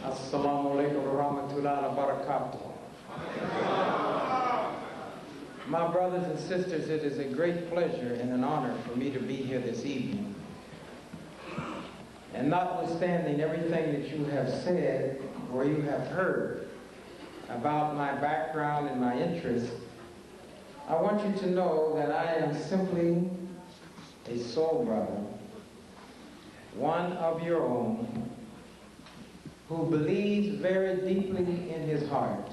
Assalamu alaikum wa rahmatullahi wa barakatuh. My brothers and sisters, it is a great pleasure and an honor for me to be here this evening. And notwithstanding everything that you have said or you have heard about my background and my interests, I want you to know that I am simply a soul brother, one of your own, who believes very deeply in his heart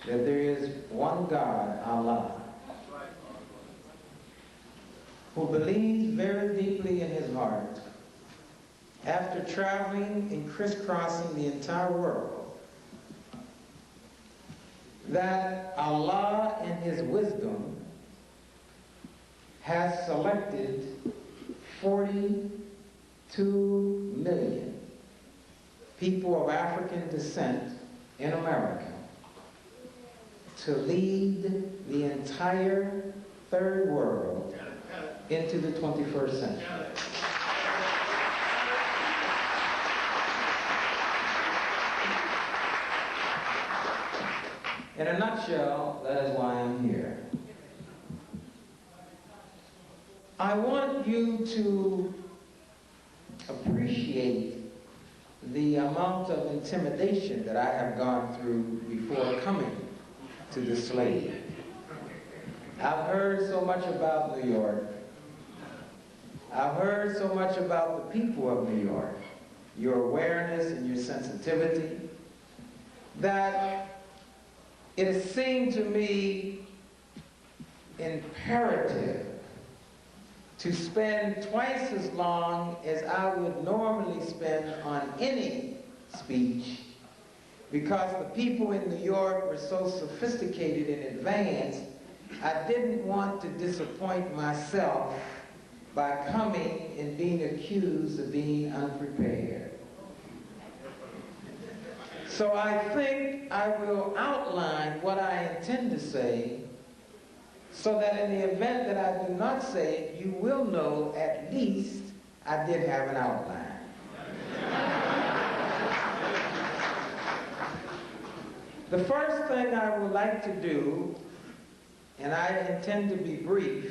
that there is one God, Allah, who believes very deeply in his heart, after traveling and crisscrossing the entire world, that Allah in his wisdom has selected 42 million people of African descent in America to lead the entire third world into the 21st century. In a nutshell, that is why I'm here. I want you to appreciate the amount of intimidation that I have gone through before coming to the slave. I've heard so much about New York. I've heard so much about the people of New York, your awareness and your sensitivity, that it has seemed to me imperative to spend twice as long as I would normally spend on any speech, because the people in New York were so sophisticated and advanced. I didn't want to disappoint myself by coming and being accused of being unprepared. So I think I will outline what I intend to say, so that in the event that I do not say it, you will know at least I did have an outline. The first thing I would like to do, and I intend to be brief,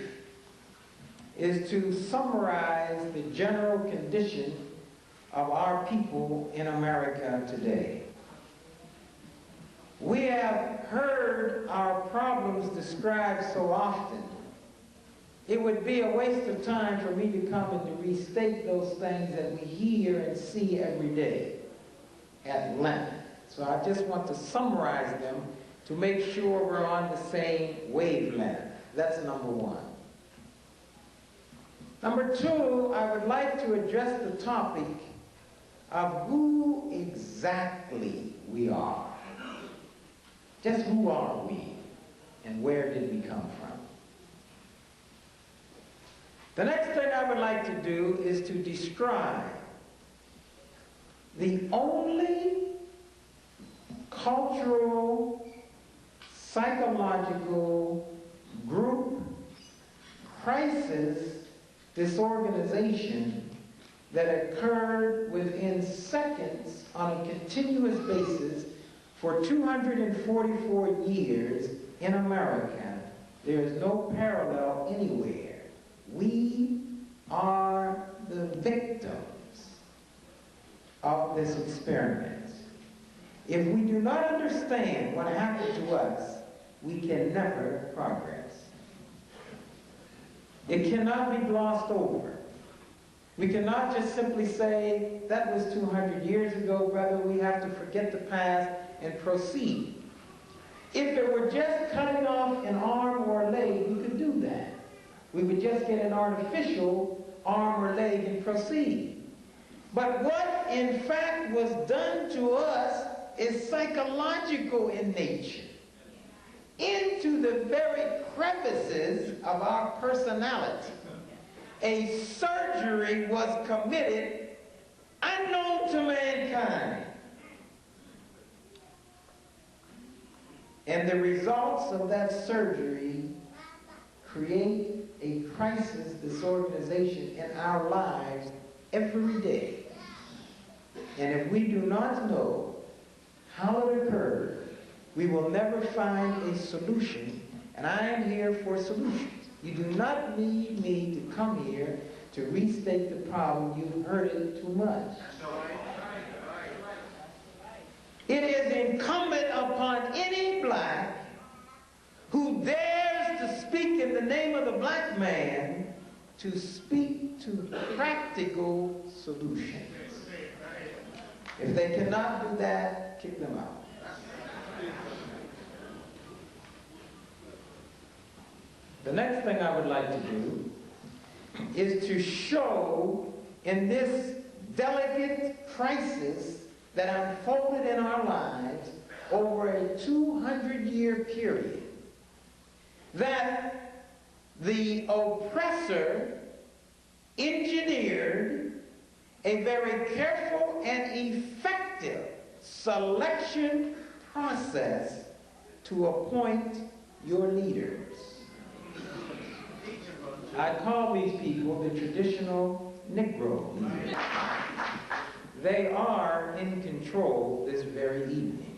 is to summarize the general condition of our people in America today. We have heard our problems described so often. It would be a waste of time for me to come and to restate those things that we hear and see every day at length. So I just want to summarize them to make sure we're on the same wavelength. That's number one. Number two, I would like to address the topic of who exactly we are. Just who are we, and where did we come from? The next thing I would like to do is to describe the only cultural, psychological group crisis disorganization that occurred within seconds on a continuous basis for 244 years in America. There is no parallel anywhere. We are the victims of this experiment. If we do not understand what happened to us, we can never progress. It cannot be glossed over. We cannot just simply say, that was 200 years ago, brother. We have to forget the past and proceed. If it were just cutting off an arm or a leg, we could do that. We would just get an artificial arm or leg and proceed. But what in fact was done to us is psychological in nature. Into the very crevices of our personality, a surgery was committed unknown to mankind. And the results of that surgery create a crisis disorganization in our lives every day. And if we do not know how it occurred, we will never find a solution. And I am here for solutions. You do not need me to come here to restate the problem. You've heard it too much. It is incumbent upon any black who dares to speak in the name of the black man to speak to practical solutions. If they cannot do that, kick them out. The next thing I would like to do is to show in this delicate crisis that unfolded in our lives over a 200-year period, that the oppressor engineered a very careful and effective selection process to appoint your leaders. I call these people the traditional Negroes. They are in control this very evening.